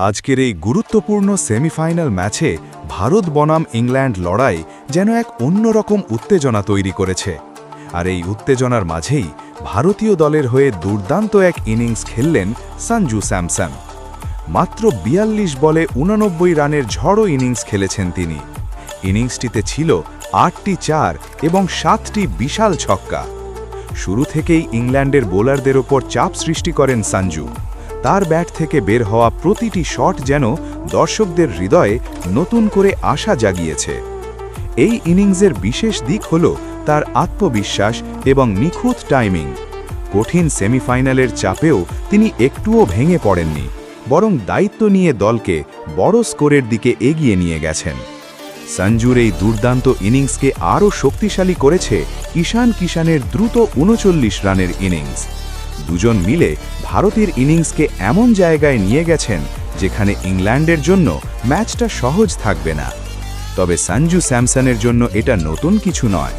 আজকের এই গুরুত্বপূর্ণ সেমিফাইনাল ম্যাচে ভারত বনাম ইংল্যান্ড লড়াই যেন এক অন্যরকম উত্তেজনা তৈরি করেছে। আর এই উত্তেজনার মাঝেই ভারতীয় দলের হয়ে দুর্দান্ত এক ইনিংস খেললেন সঞ্জু স্যামসন। মাত্র ৪২ বলে ৮৯ রানের ঝড়ো ইনিংস খেলেছেন তিনি। ইনিংসটিতে ছিল ৮টি ৪ এবং ৭টি বিশাল ছক্কা। শুরু থেকেই ইংল্যান্ডের বোলারদের ওপর চাপ সৃষ্টি করেন সঞ্জু। তার ব্যাট থেকে বের হওয়া প্রতিটি শট যেন দর্শকদের হৃদয়ে নতুন করে আশা জাগিয়েছে। এই ইনিংসের বিশেষ দিক হল তার আত্মবিশ্বাস এবং নিখুঁত টাইমিং। কঠিন সেমিফাইনালের চাপেও তিনি একটুও ভেঙে পড়েননি, বরং দায়িত্ব নিয়ে দলকে বড় স্কোরের দিকে এগিয়ে নিয়ে গেছেন। সঞ্জুর এই দুর্দান্ত ইনিংসকে আরও শক্তিশালী করেছে ঈশান কিষানের দ্রুত ৩৯ রানের ইনিংস। দুজন মিলে ভারতের ইনিংসকে এমন জায়গায় নিয়ে গেছেন যেখানে ইংল্যান্ডের জন্য ম্যাচটা সহজ থাকবে না। তবে সঞ্জু স্যামসনের জন্য এটা নতুন কিছু নয়।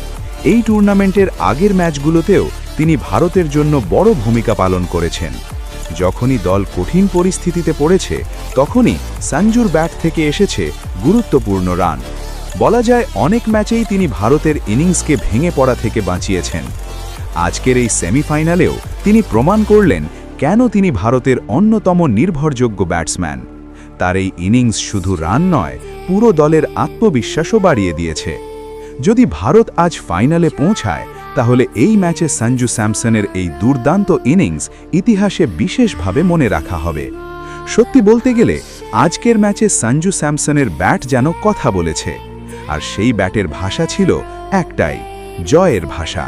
এই টুর্নামেন্টের আগের ম্যাচগুলোতেও তিনি ভারতের জন্য বড় ভূমিকা পালন করেছেন। যখনই দল কঠিন পরিস্থিতিতে পড়েছে, তখনই সঞ্জুর ব্যাট থেকে এসেছে গুরুত্বপূর্ণ রান। বলা যায় অনেক ম্যাচেই তিনি ভারতের ইনিংসকে ভেঙে পড়া থেকে বাঁচিয়েছেন। আজকের এই সেমিফাইনালেও তিনি প্রমাণ করলেন কেন তিনি ভারতের অন্যতম নির্ভরযোগ্য ব্যাটসম্যান। তার এই ইনিংস শুধু রান নয়, পুরো দলের আত্মবিশ্বাসও বাড়িয়ে দিয়েছে। যদি ভারত আজ ফাইনালে পৌঁছায়, তাহলে এই ম্যাচে সঞ্জু স্যামসনের এই দুর্দান্ত ইনিংস ইতিহাসে বিশেষভাবে মনে রাখা হবে। সত্যি বলতে গেলে আজকের ম্যাচে সঞ্জু স্যামসনের ব্যাট যেন কথা বলেছে, আর সেই ব্যাটের ভাষা ছিল একটাই, জয়ের ভাষা।